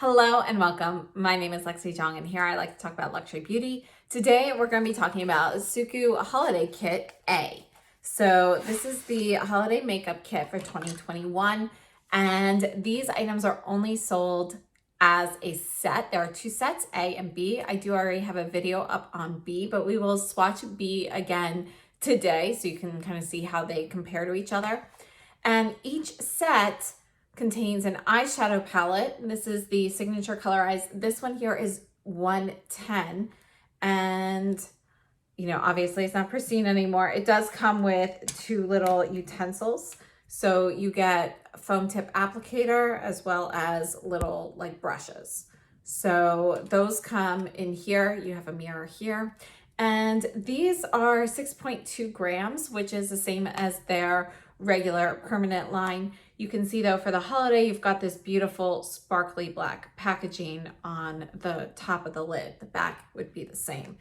Hello and welcome. My name is Lexi Jong and here I like to talk about luxury beauty. Today we're going to be talking about SUQQU Holiday Kit A. So this is the holiday makeup kit for 2021 and these items are only sold as a set. There are two sets, A and B. I do already have a video up on B, but we will swatch B again today so you can kind of see how they compare to each other. And each set contains an eyeshadow palette. This is the Signature Color Eyes. This one here is 110. And, you know, obviously it's not pristine anymore. It does come with two little utensils. So you get a foam tip applicator as well as little like brushes. So those come in here. You have a mirror here. And these are 6.2 grams, which is the same as their regular permanent line. You can see though for the holiday, you've got this beautiful sparkly black packaging on the top of the lid. The back would be the same.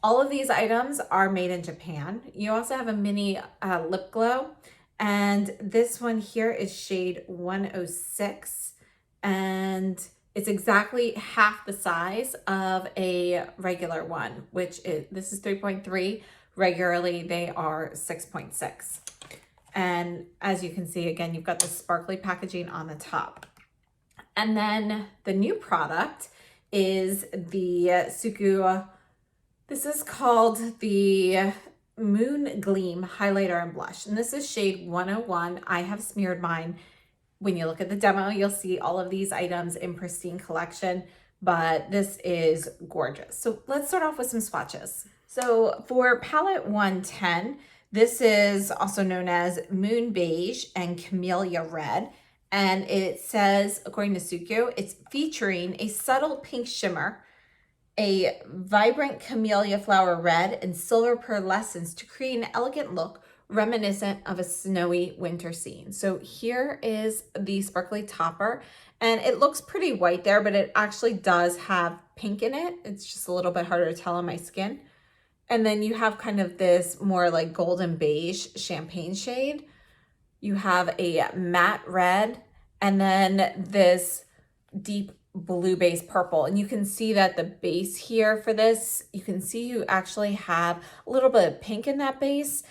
All of these items are made in Japan. You also have a mini lip glow. And this one here is shade 106. And it's exactly half the size of a regular one, which is, this is 3.3. Regularly, they are 6.6. And as you can see, again, you've got the sparkly packaging on the top. And then the new product is the SUQQU. This is called the Moon Gleam Highlighter and Blush. And this is shade 101. I have smeared mine. When you look at the demo, you'll see all of these items in pristine collection, but this is gorgeous. So let's start off with some swatches. So for palette 110, this is also known as Moon Beige and Camellia Red. And it says, according to SUQQU, it's featuring a subtle pink shimmer, a vibrant camellia flower red, and silver pearlescence to create an elegant look reminiscent of a snowy winter scene. So here is the sparkly topper, and it looks pretty white there, but it actually does have pink in it. It's just a little bit harder to tell on my skin. And then you have kind of this more like golden beige champagne shade. You have a matte red and then this deep blue base purple. And you can see that the base here for this, you can see you actually have a little bit of pink in that base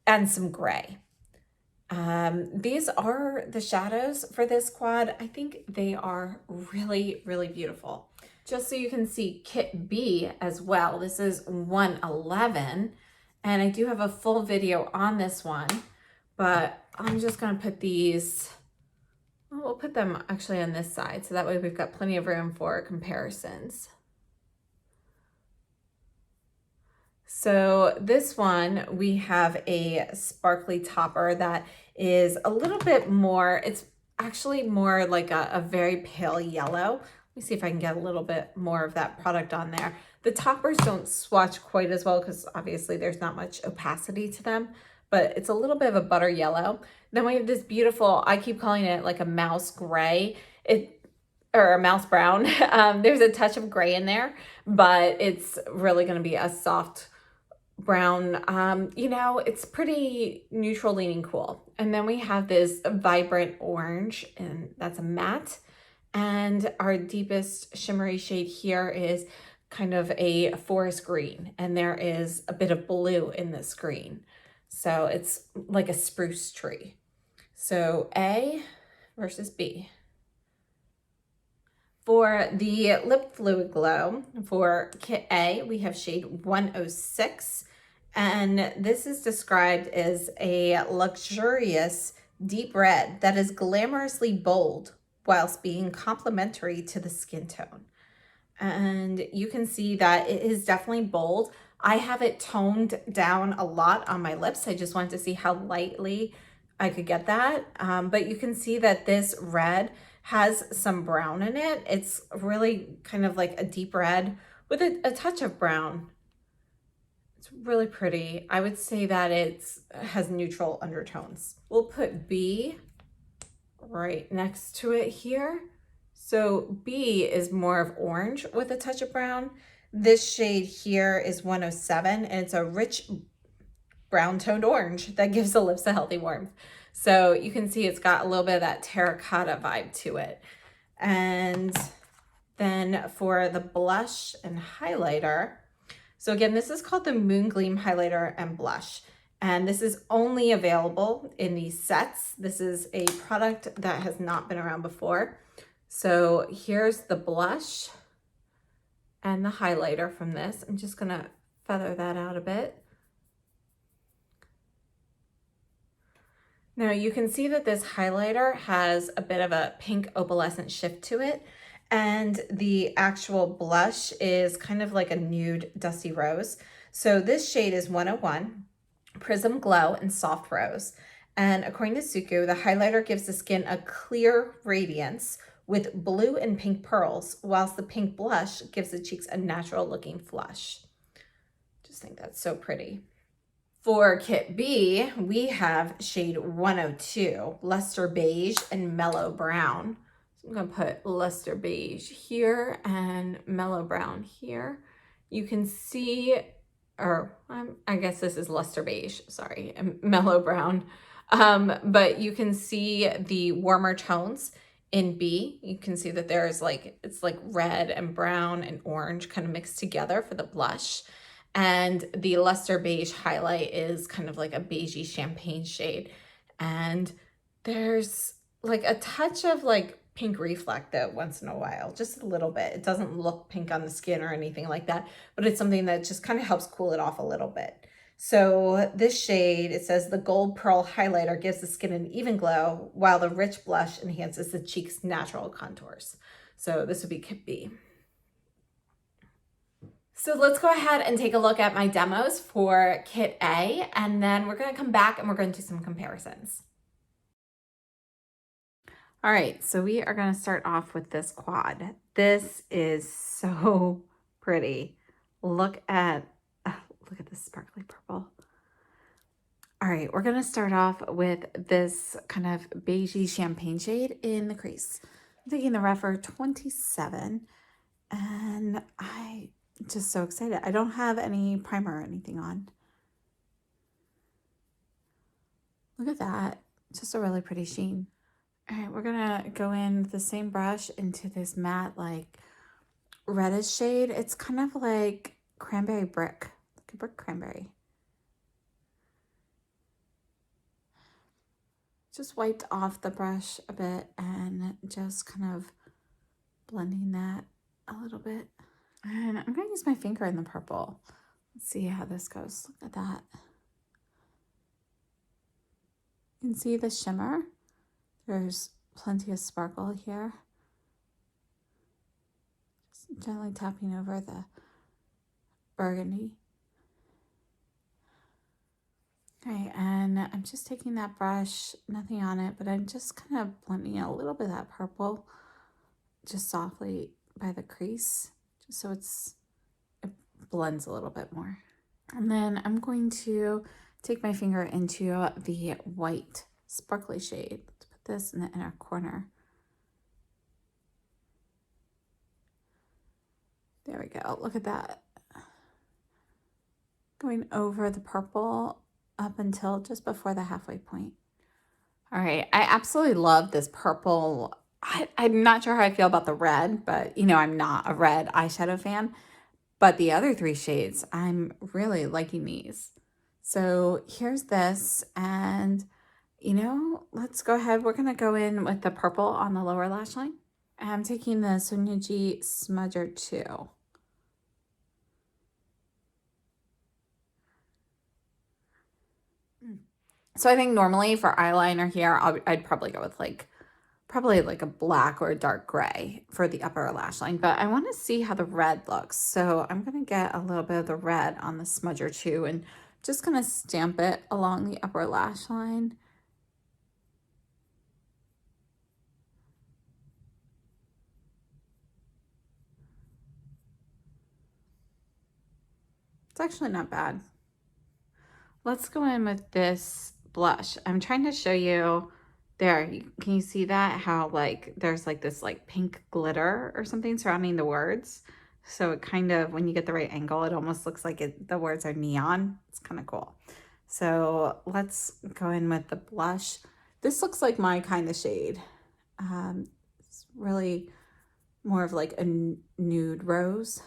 and some gray. These are the shadows for this quad. I think they are really, really beautiful. Just so you can see kit B as well. This is 111 and I do have a full video on this one, but I'm just going to put these, well, we'll put them actually on this side. So that way we've got plenty of room for comparisons. So this one, we have a sparkly topper that is a little bit more, it's actually more like a very pale yellow. Let me see if I can get a little bit more of that product on there. The toppers don't swatch quite as well because obviously there's not much opacity to them, but it's a little bit of a butter yellow. Then we have this beautiful, I keep calling it like a mouse gray, or a mouse brown. There's a touch of gray in there, but it's really going to be a soft brown. You know, it's pretty neutral leaning cool. And then we have this vibrant orange, and that's a matte. And our deepest shimmery shade here is kind of a forest green, and there is a bit of blue in this green. So it's like a spruce tree. So A versus B. For the lip fluid glow, for kit A, we have shade 106. And this is described as a luxurious deep red that is glamorously bold whilst being complementary to the skin tone. And you can see that it is definitely bold. I have it toned down a lot on my lips. I just wanted to see how lightly I could get that. But you can see that this red has some brown in it. It's really kind of like a deep red with a touch of brown. It's really pretty. I would say that it has neutral undertones. We'll put B right next to it here. So B is more of orange with a touch of brown. This shade here is 107 and it's a rich brown toned orange that gives the lips a healthy warmth. So you can see it's got a little bit of that terracotta vibe to it. And then for the blush and highlighter, so again, this is called the Moon Gleam Highlighter and Blush. And this is only available in these sets. This is a product that has not been around before. So here's the blush and the highlighter from this. I'm just gonna feather that out a bit. Now you can see that this highlighter has a bit of a pink opalescent shift to it. And the actual blush is kind of like a nude dusty rose. So this shade is 101. Prism Glow and Soft Rose. And according to SUQQU, the highlighter gives the skin a clear radiance with blue and pink pearls, whilst the pink blush gives the cheeks a natural looking flush. Just think that's so pretty. For Kit B, we have shade 102, Luster Beige and Mellow Brown. So I'm gonna put Luster Beige here and Mellow Brown here. You can see, or I guess this is Luster Beige, sorry, Mellow Brown. But you can see the warmer tones in B. You can see that there's like, it's like red and brown and orange kind of mixed together for the blush. And the Luster Beige highlight is kind of like a beigey champagne shade. And there's like a touch of like pink reflect though once in a while, just a little bit. It doesn't look pink on the skin or anything like that, but it's something that just kind of helps cool it off a little bit. So this shade, it says the gold pearl highlighter gives the skin an even glow, while the rich blush enhances the cheek's natural contours. So this would be Kit B. So let's go ahead and take a look at my demos for Kit A, and then we're gonna come back and we're gonna do some comparisons. All right, so we are gonna start off with this quad. This is so pretty. Look at this sparkly purple. All right, we're gonna start off with this kind of beigey champagne shade in the crease. I'm taking the Rephr 27, and I'm just so excited. I don't have any primer or anything on. Look at that, just a really pretty sheen. All right, we're gonna go in with the same brush into this matte, like reddish shade. It's kind of like cranberry brick, like a brick cranberry. Just wiped off the brush a bit and just kind of blending that a little bit. And I'm gonna use my finger in the purple. Let's see how this goes. Look at that. You can see the shimmer. There's plenty of sparkle here. Just gently tapping over the burgundy. Okay, and I'm just taking that brush, nothing on it, but I'm just kind of blending a little bit of that purple just softly by the crease, just so it blends a little bit more. And then I'm going to take my finger into the white sparkly shade. Let's put this in the inner corner. There we go, look at that. Going over the purple up until just before the halfway point. All right, I absolutely love this purple. I'm not sure how I feel about the red, but you know, I'm not a red eyeshadow fan. But the other three shades, I'm really liking these. So here's this, and you know, let's go ahead. We're gonna go in with the purple on the lower lash line. I'm taking the SUQQU Smudger 2. So I think normally for eyeliner here, I'd probably go with probably like a black or a dark gray for the upper lash line, but I want to see how the red looks. So I'm going to get a little bit of the red on the Smudger 2 and just going to stamp it along the upper lash line. It's actually not bad. Let's go in with this blush. I'm trying to show you there. Can you see that? How like there's like this like pink glitter or something surrounding the words. So it kind of, when you get the right angle, it almost looks like the words are neon. It's kind of cool. So let's go in with the blush. This looks like my kind of shade. It's really more of like a nude rose.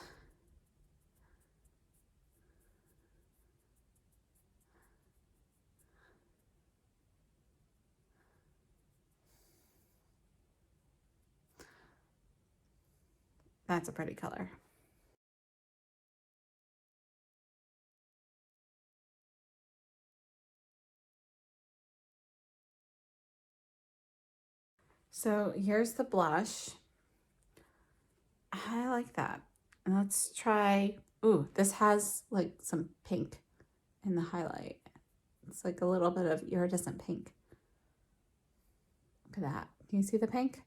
That's a pretty color. So here's the blush. I like that. And let's try, ooh, this has like some pink in the highlight. It's like a little bit of iridescent pink. Look at that. Can you see the pink?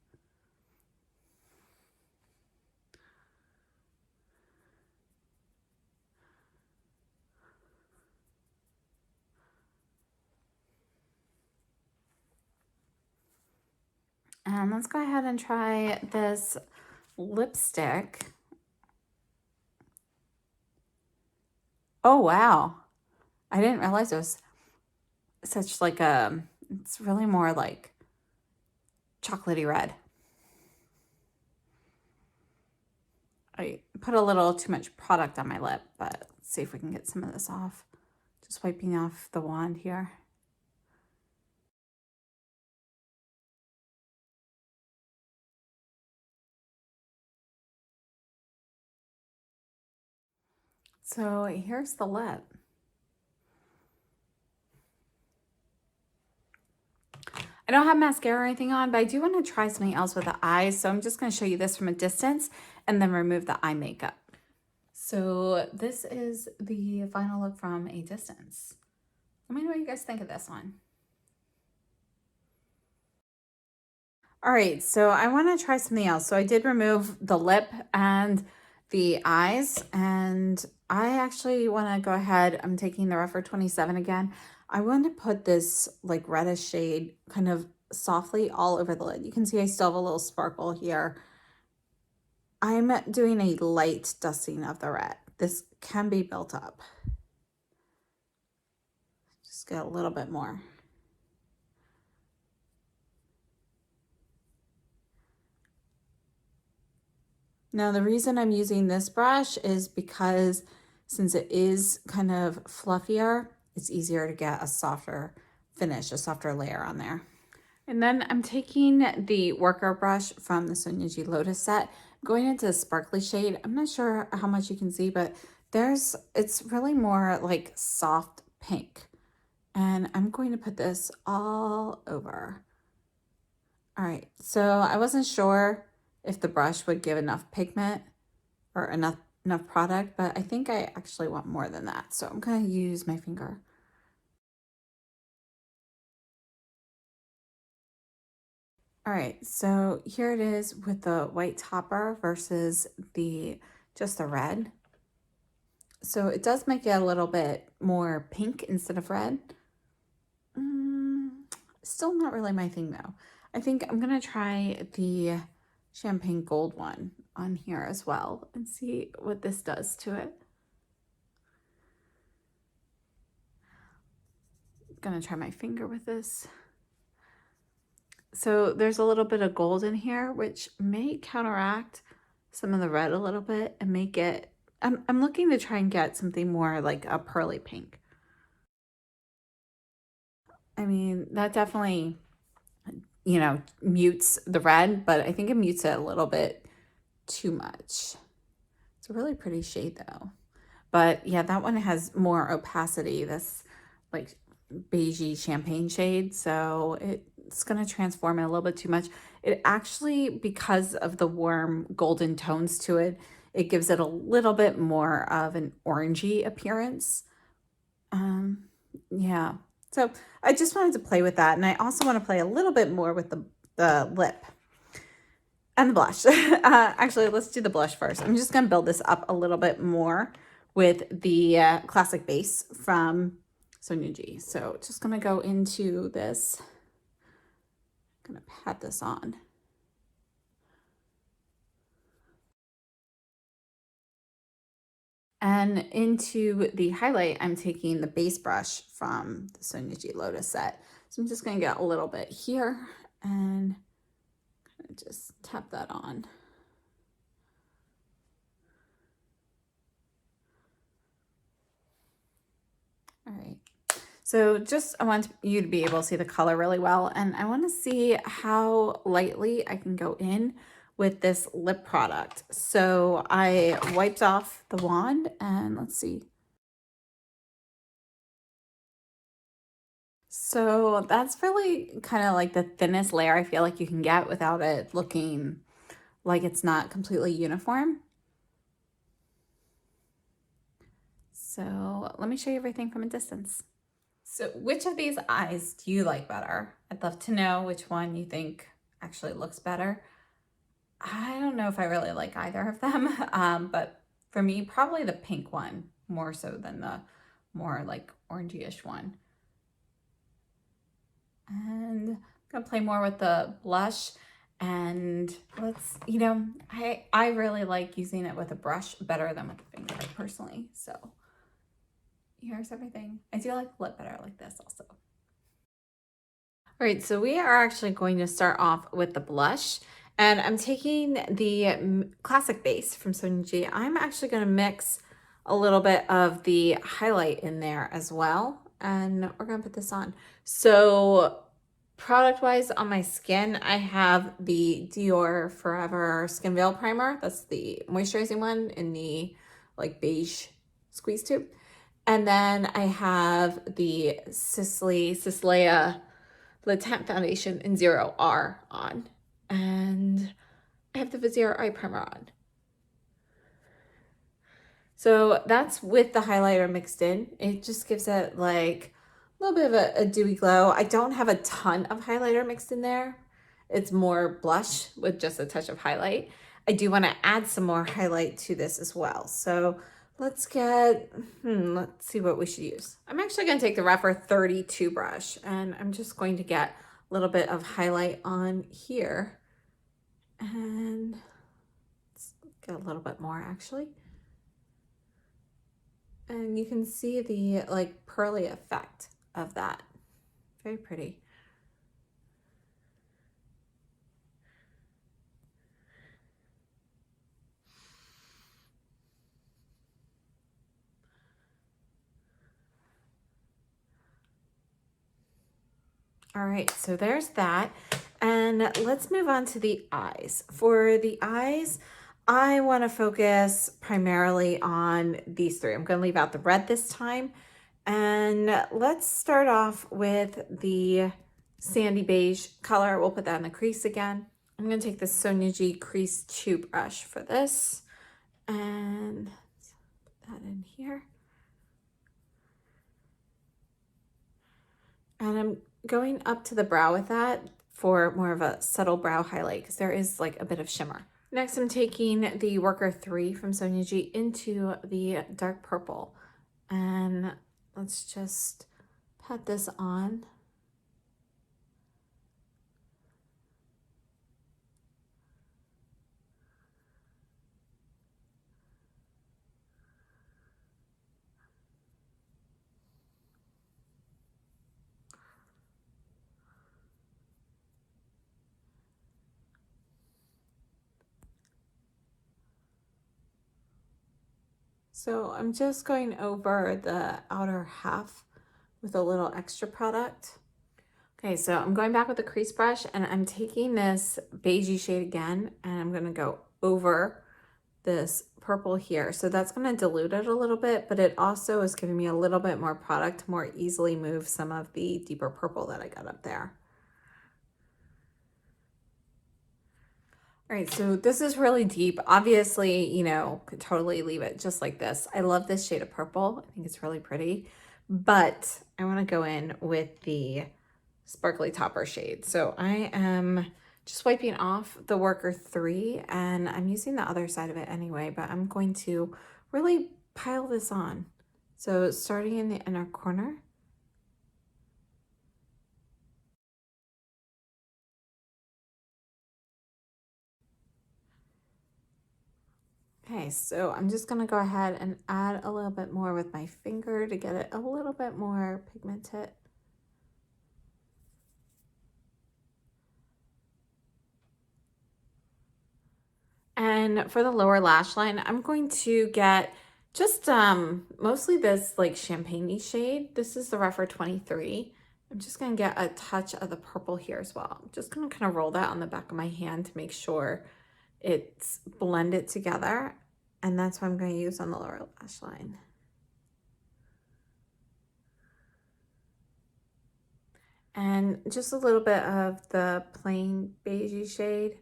And let's go ahead and try this lipstick. Oh, wow. I didn't realize it was such like a, it's really more like chocolatey red. I put a little too much product on my lip, but let's see if we can get some of this off. Just wiping off the wand here. So here's the lip. I don't have mascara or anything on, but I do want to try something else with the eyes. So I'm just going to show you this from a distance and then remove the eye makeup. So this is the final look from a distance. Let me know what you guys think of this one. All right, so I want to try something else. So I did remove the lip and the eyes, and I actually want to go ahead. I'm taking the Refer 27 again. I want to put this like reddish shade kind of softly all over the lid. You can see I still have a little sparkle here. I'm doing a light dusting of the red. This can be built up. Just get a little bit more. Now the reason I'm using this brush is because since it is kind of fluffier, it's easier to get a softer finish, a softer layer on there. And then I'm taking the worker brush from the Sonia G Lotus set, I'm going into a sparkly shade. I'm not sure how much you can see, but it's really more like soft pink. And I'm going to put this all over. All right, so I wasn't sure if the brush would give enough pigment or enough product, but I think I actually want more than that. So I'm gonna use my finger. All right, so here it is with the white topper versus just the red. So it does make it a little bit more pink instead of red. Still not really my thing though. I think I'm gonna try the champagne gold one on here as well and see what this does to it. Gonna try my finger with this. So there's a little bit of gold in here, which may counteract some of the red a little bit and make it, I'm looking to try and get something more like a pearly pink. I mean, that definitely, you know, mutes the red, but I think it mutes it a little bit too much. It's a really pretty shade though. But yeah, that one has more opacity, this like beigey champagne shade. So it's going to transform it a little bit too much. It actually, because of the warm golden tones to it, it gives it a little bit more of an orangey appearance. Yeah. So I just wanted to play with that. And I also want to play a little bit more with the lip and the blush. Actually, let's do the blush first. I'm just going to build this up a little bit more with the classic base from Sonia G. So just going to go into this. I'm going to pat this on. And into the highlight, I'm taking the base brush from the Sonia G Lotus set. So I'm just going to get a little bit here and just tap that on. All right. So just I want you to be able to see the color really well, and I want to see how lightly I can go in with this lip product. So I wiped off the wand and let's see. So that's really kind of like the thinnest layer I feel like you can get without it looking like it's not completely uniform. So let me show you everything from a distance. So which of these eyes do you like better? I'd love to know which one you think actually looks better. I don't know if I really like either of them, but for me, probably the pink one more so than the more like orangey-ish one. And I'm gonna play more with the blush, and let's, I really like using it with a brush better than with a finger personally. So here's everything. I do like lip better like this also. All right, so we are actually going to start off with the blush, and I'm taking the classic base from Sonia G. I'm actually going to mix a little bit of the highlight in there as well, and we're going to put this on. So product-wise on my skin, I have the Dior Forever Skin Veil Primer. That's the moisturizing one in the like beige squeeze tube. And then I have the Sisley the Teint foundation in 0R on, and I have the Vizier eye primer on. So that's with the highlighter mixed in. It just gives it like a little bit of a dewy glow. I don't have a ton of highlighter mixed in there. It's more blush with just a touch of highlight. I do want to add some more highlight to this as well. So let's see what we should use. I'm actually going to take the Rephr 32 brush, and I'm just going to get a little bit of highlight on here. And let's get a little bit more actually. And you can see the like pearly effect of that. Very pretty. All right, so there's that. And let's move on to the eyes. For the eyes, I want to focus primarily on these three. I'm going to leave out the red this time. And let's start off with the sandy beige color. We'll put that in the crease again. I'm going to take the Sonia G Crease 2 brush for this. And put that in here. And I'm going up to the brow with that for more of a subtle brow highlight because there is like a bit of shimmer. Next, I'm taking the Worker 3 from Sonia G into the dark purple. And let's just pat this on. So I'm just going over the outer half with a little extra product. Okay, so I'm going back with the crease brush, and I'm taking this beigey shade again, and I'm gonna go over this purple here. So that's gonna dilute it a little bit, but it also is giving me a little bit more product to more easily move some of the deeper purple that I got up there. All right, so this is really deep. Obviously, could totally leave it just like this. I love this shade of purple. I think it's really pretty, but I want to go in with the sparkly topper shade. So I am just wiping off the Worker 3, and I'm using the other side of it anyway, but I'm going to really pile this on. So starting in the inner corner. Okay, so I'm just gonna go ahead and add a little bit more with my finger to get it a little bit more pigmented. And for the lower lash line, I'm going to get just mostly this like champagne-y shade. This is the Refer 23. I'm just gonna get a touch of the purple here as well. I'm just gonna kind of roll that on the back of my hand to make sure it's blended together. And that's what I'm gonna use on the lower lash line. And just a little bit of the plain beigey shade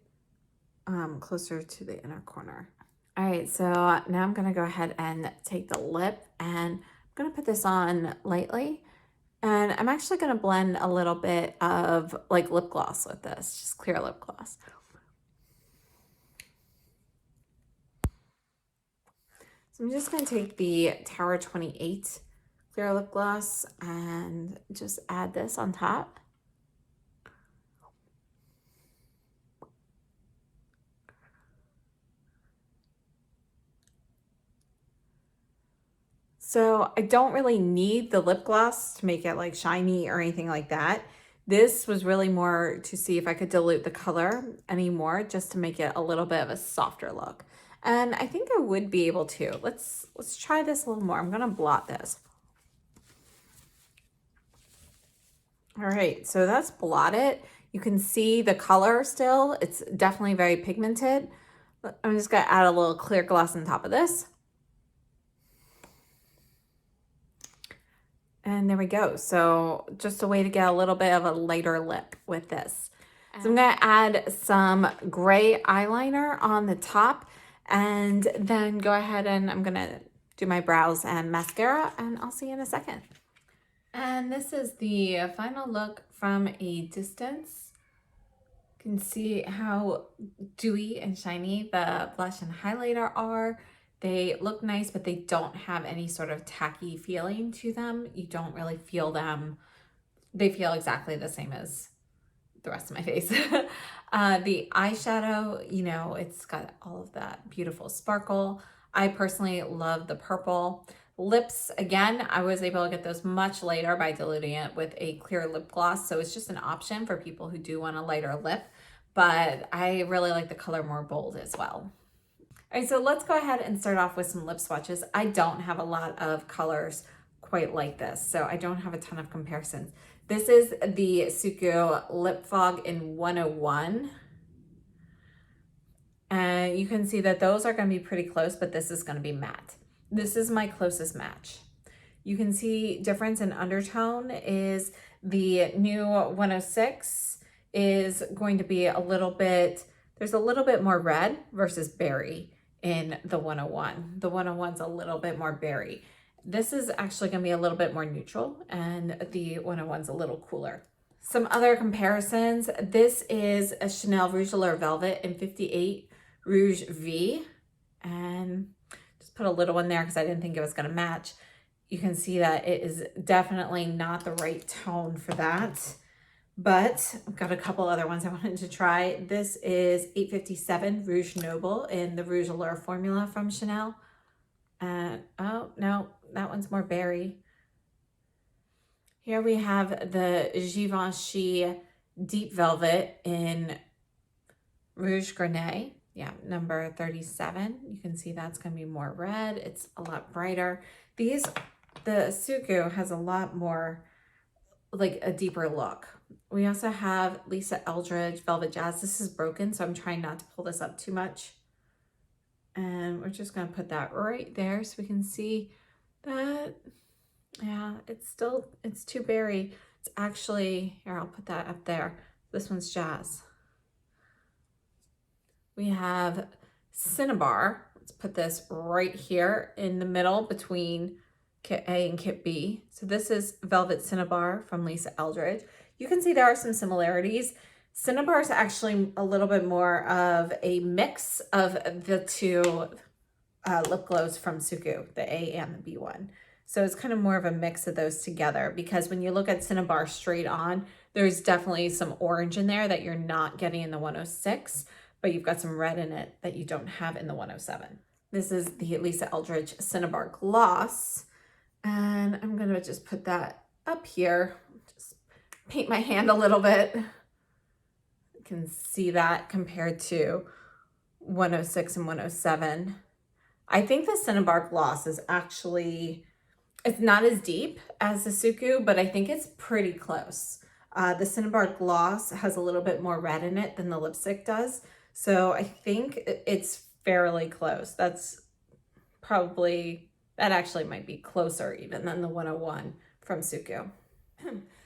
closer to the inner corner. All right, so now I'm gonna go ahead and take the lip and I'm gonna put this on lightly. And I'm actually gonna blend a little bit of like lip gloss with this, just clear lip gloss. So I'm just gonna take the Tower 28 clear lip gloss and just add this on top. So I don't really need the lip gloss to make it like shiny or anything like that. This was really more to see if I could dilute the color anymore, just to make it a little bit of a softer look. And I think I would be able to. Let's try this a little more. I'm gonna blot this. All right, so that's blotted. You can see the color still. It's definitely very pigmented. I'm just gonna add a little clear gloss on top of this. And there we go. So just a way to get a little bit of a lighter lip with this. So I'm gonna add some gray eyeliner on the top and then go ahead and I'm gonna do my brows and mascara and I'll see you in a second. And this is the final look from a distance. You can see how dewy and shiny the blush and highlighter are. They look nice, but they don't have any sort of tacky feeling to them. You don't really feel them. They feel exactly the same as the rest of my face. The eyeshadow, you know, it's got all of that beautiful sparkle. I personally love the purple. Lips, again, I was able to get those much lighter by diluting it with a clear lip gloss. So it's just an option for people who do want a lighter lip, but I really like the color more bold as well. All right, so let's go ahead and start off with some lip swatches. I don't have a lot of colors quite like this, so I don't have a ton of comparisons. This is the SUQQU Lip Fog in 101. And you can see that those are going to be pretty close, but this is going to be matte. This is my closest match. You can see difference in undertone is the new 106 is going to be a little bit, there's a little bit more red versus berry in the 101. The 101's a little bit more berry. This is actually going to be a little bit more neutral and the 101's a little cooler. Some other comparisons. This is a Chanel Rouge Allure Velvet in 58 Rouge V, and just put a little one there because I didn't think it was going to match. You can see that it is definitely not the right tone for that, but I've got a couple other ones I wanted to try. This is 857 Rouge Noble in the Rouge Allure formula from Chanel. And oh no, that one's more berry. Here we have the Givenchy Deep Velvet in Rouge Grenade. Yeah, number 37. You can see that's going to be more red. It's a lot brighter. The SUQQU has a lot more, like a deeper look. We also have Lisa Eldridge Velvet Jazz. This is broken, so I'm trying not to pull this up too much. And we're just going to put that right there so we can see that. Yeah, it's too berry. It's actually, here, I'll put that up there. This one's Jazz. We have Cinnabar. Let's put this right here in the middle between Kit A and Kit B. So this is Velvet Cinnabar from Lisa Eldridge. You can see there are some similarities. Cinnabar is actually a little bit more of a mix of the two lip glows from SUQQU, the A and the B one. So it's kind of more of a mix of those together, because when you look at Cinnabar straight on, there's definitely some orange in there that you're not getting in the 106, but you've got some red in it that you don't have in the 107. This is the Lisa Eldridge Cinnabar Gloss, and I'm gonna just put that up here, just paint my hand a little bit. You can see that compared to 106 and 107. I think the Cinnabar gloss is actually, it's not as deep as the SUQQU, but I think it's pretty close. The Cinnabar gloss has a little bit more red in it than the lipstick does. So I think it's fairly close. That's probably, that actually might be closer even than the 101 from SUQQU.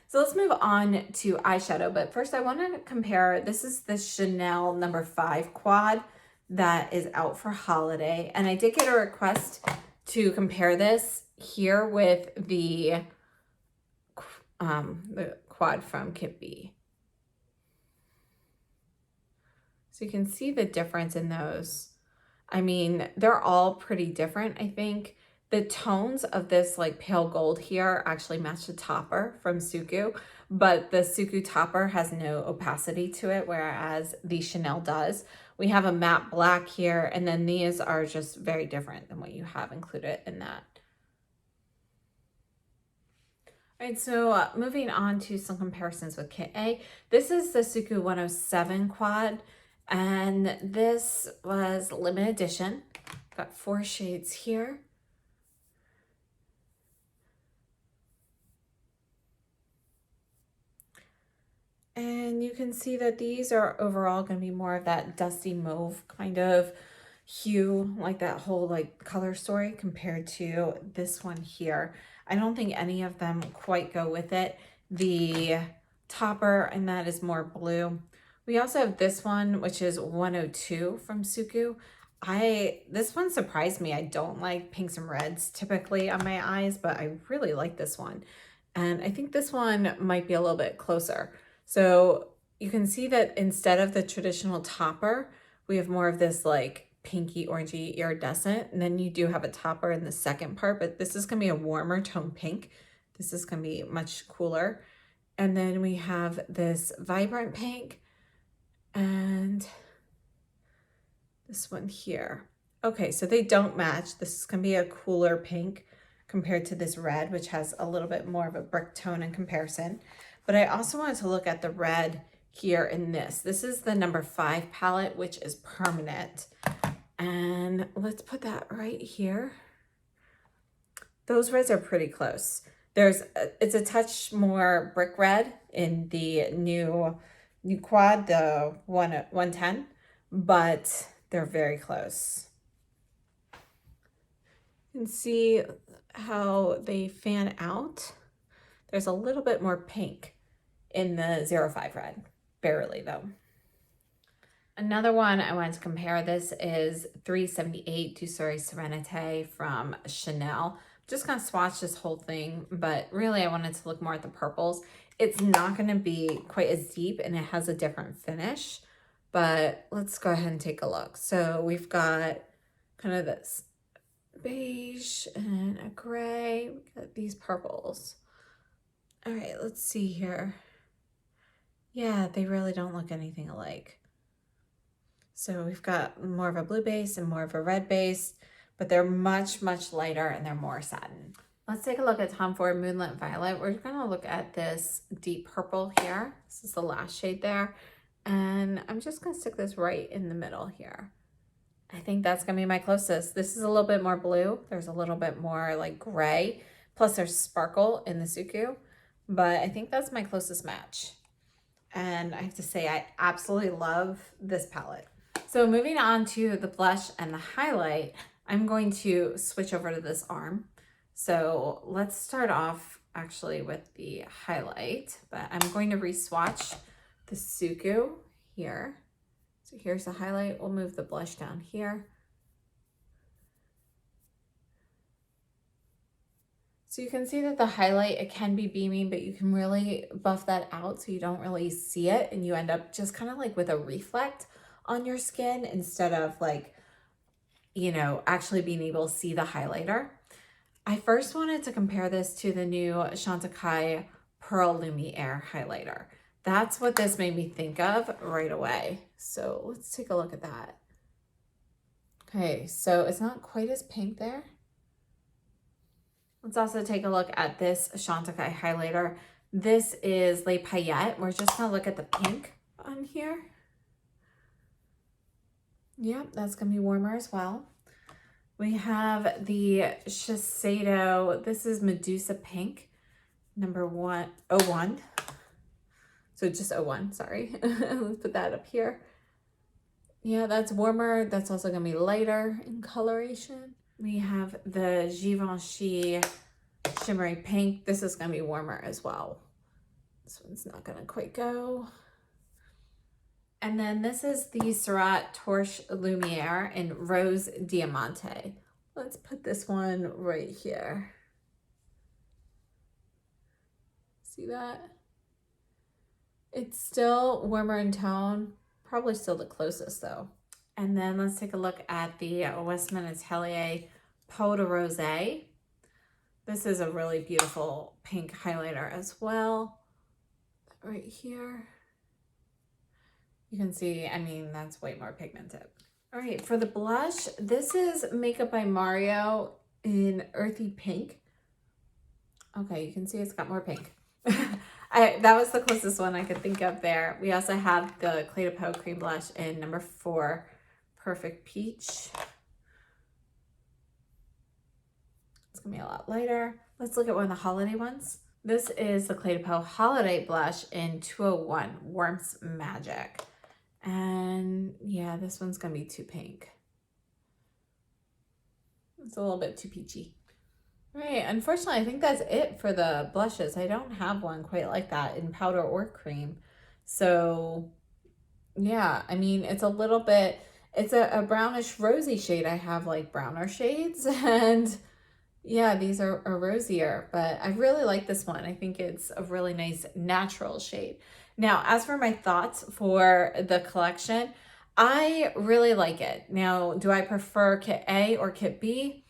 So let's move on to eyeshadow, but first I want to compare, this is the Chanel number 5 quad that is out for holiday, and I did get a request to compare this here with the quad from Kit B. So you can see the difference in those. I mean, they're all pretty different, I think. The tones of this like pale gold here actually match the topper from SUQQU, but the SUQQU topper has no opacity to it, whereas the Chanel does. We have a matte black here, and then these are just very different than what you have included in that. All right, so moving on to some comparisons with Kit A. This is the SUQQU 107 quad, and this was limited edition. Got 4 shades here. And you can see that these are overall going to be more of that dusty mauve kind of hue, like that whole like color story compared to this one here. I don't think any of them quite go with it. The topper and that is more blue. We also have this one, which is 102 from SUQQU. This one surprised me. I don't like pinks and reds typically on my eyes, but I really like this one. And I think this one might be a little bit closer. So you can see that instead of the traditional topper, we have more of this like pinky orangey iridescent, and then you do have a topper in the second part, but this is going to be a warmer tone pink. This is going to be much cooler. And then we have this vibrant pink and this one here. Okay, so they don't match. This is going to be a cooler pink compared to this red, which has a little bit more of a brick tone in comparison. But I also wanted to look at the red here in this. This is the number 5 palette, which is permanent. And let's put that right here. Those reds are pretty close. It's a touch more brick red in the new quad, the 110, but they're very close. You can see how they fan out. There's a little bit more pink in the 05 red, barely though. Another one I wanted to compare, this is 378 Douceur Serenité from Chanel. I'm just gonna swatch this whole thing, but really I wanted to look more at the purples. It's not gonna be quite as deep and it has a different finish, but let's go ahead and take a look. So we've got kind of this beige and a gray. We got these purples. All right, let's see here. Yeah, they really don't look anything alike. So we've got more of a blue base and more of a red base, but they're much, much lighter and they're more satin. Let's take a look at Tom Ford Moonlit Violet. We're gonna look at this deep purple here. This is the last shade there. And I'm just gonna stick this right in the middle here. I think that's gonna be my closest. This is a little bit more blue. There's a little bit more like gray. Plus there's sparkle in the SUQQU, but I think that's my closest match. And I have to say, I absolutely love this palette. So moving on to the blush and the highlight, I'm going to switch over to this arm. So let's start off actually with the highlight, but I'm going to re-swatch the SUQQU here. So here's the highlight. We'll move the blush down here. So you can see that the highlight, it can be beaming, but you can really buff that out so you don't really see it and you end up just kind of like with a reflect on your skin instead of like, you know, actually being able to see the highlighter. I first wanted to compare this to the new Chantecaille Pearl Lumiere highlighter. That's what this made me think of right away. So let's take a look at that. Okay, so it's not quite as pink there. Let's also take a look at this Chantecaille highlighter. This is Les Paillettes. We're just gonna look at the pink on here. Yep, that's gonna be warmer as well. We have the Shiseido. This is Medusa Pink, number 101. So just 01, sorry. Let's put that up here. Yeah, that's warmer. That's also going to be lighter in coloration. We have the Givenchy Shimmery Pink. This is going to be warmer as well. This one's not going to quite go. And then this is the Surratt Torche Lumiere in Rose Diamante. Let's put this one right here. See that? It's still warmer in tone, probably still the closest though. And then let's take a look at the Westman Atelier Peau de Rosé. This is a really beautiful pink highlighter as well. Right here. You can see, I mean, that's way more pigmented. All right, for the blush, this is Makeup by Mario in Earthy Pink. Okay, you can see it's got more pink. That was the closest one I could think of there. We also have the Cle de Peau Cream Blush in number 4, Perfect Peach. It's gonna be a lot lighter. Let's look at one of the holiday ones. This is the Cle de Peau Holiday Blush in 201, Warmth Magic. And yeah, this one's gonna be too pink. It's a little bit too peachy. All right, unfortunately, I think that's it for the blushes. I don't have one quite like that in powder or cream. So yeah, I mean, it's a little bit, it's a brownish rosy shade. I have like browner shades and yeah, these are rosier, but I really like this one. I think it's a really nice natural shade. Now, as for my thoughts for the collection, I really like it. Now, do I prefer Kit A or Kit B?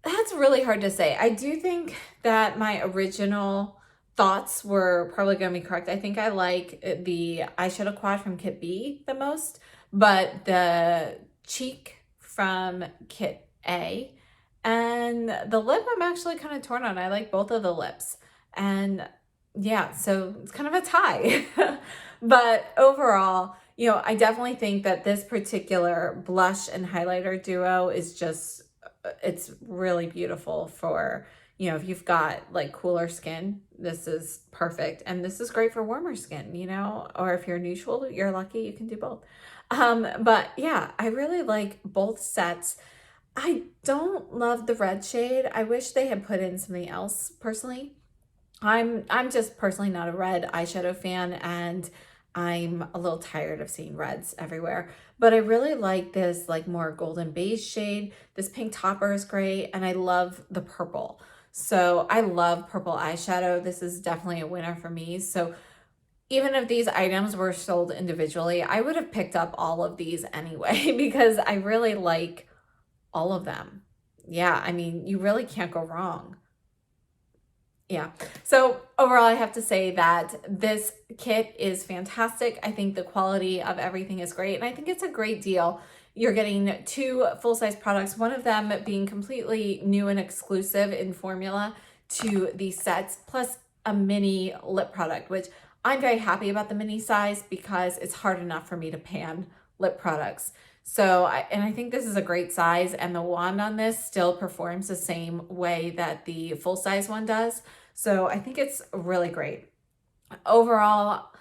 That's really hard to say. I do think that my original thoughts were probably going to be correct. I think I like the eyeshadow quad from Kit B the most, but the cheek from Kit A and the lip I'm actually kind of torn on. I like both of the lips. And yeah, so it's kind of a tie. But overall, you know, I definitely think that this particular blush and highlighter duo is just, it's really beautiful for, you know, if you've got like cooler skin, this is perfect. And this is great for warmer skin, you know, or if you're neutral, you're lucky, you can do both. But yeah, I really like both sets. I don't love the red shade. I wish they had put in something else personally. I'm just personally not a red eyeshadow fan, and I'm a little tired of seeing reds everywhere. But I really like this like more golden beige shade. This pink topper is great, and I love the purple. So I love purple eyeshadow. This is definitely a winner for me. So even if these items were sold individually, I would have picked up all of these anyway because I really like all of them. Yeah, I mean, you really can't go wrong. Yeah, so overall, I have to say that this kit is fantastic. I think the quality of everything is great, and I think it's a great deal. You're getting 2 full-size products, one of them being completely new and exclusive in formula to these sets, plus a mini lip product, which I'm very happy about the mini size because it's hard enough for me to pan lip products. So, I think this is a great size, and the wand on this still performs the same way that the full-size one does. So I think it's really great. Overall,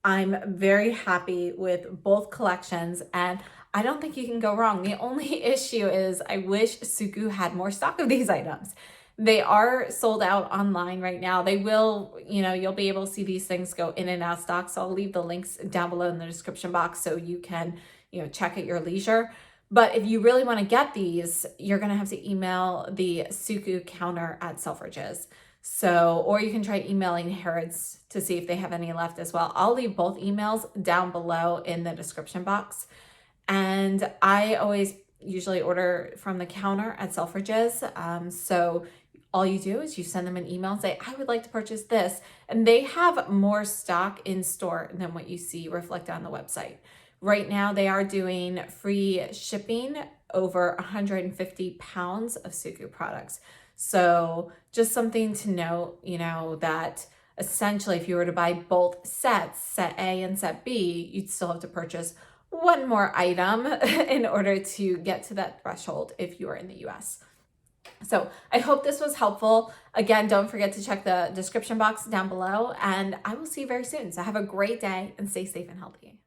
I'm very happy with both collections, and I don't think you can go wrong. The only issue is I wish SUQQU had more stock of these items. They are sold out online right now. They will, you know, you'll be able to see these things go in and out of stock. So I'll leave the links down below in the description box so you can, you know, check at your leisure. But if you really want to get these, you're going to have to email the SUQQU counter at Selfridges. So, or you can try emailing Harrods to see if they have any left as well. I'll leave both emails down below in the description box. And I always usually order from the counter at Selfridges. So all you do is you send them an email and say, I would like to purchase this. And they have more stock in store than what you see reflected on the website. Right now, they are doing free shipping over 150 pounds of SUQQU products. So just something to note, you know, that essentially if you were to buy both sets, set A and set B, you'd still have to purchase one more item in order to get to that threshold if you are in the US. So I hope this was helpful. Again, don't forget to check the description box down below, and I will see you very soon. So have a great day and stay safe and healthy.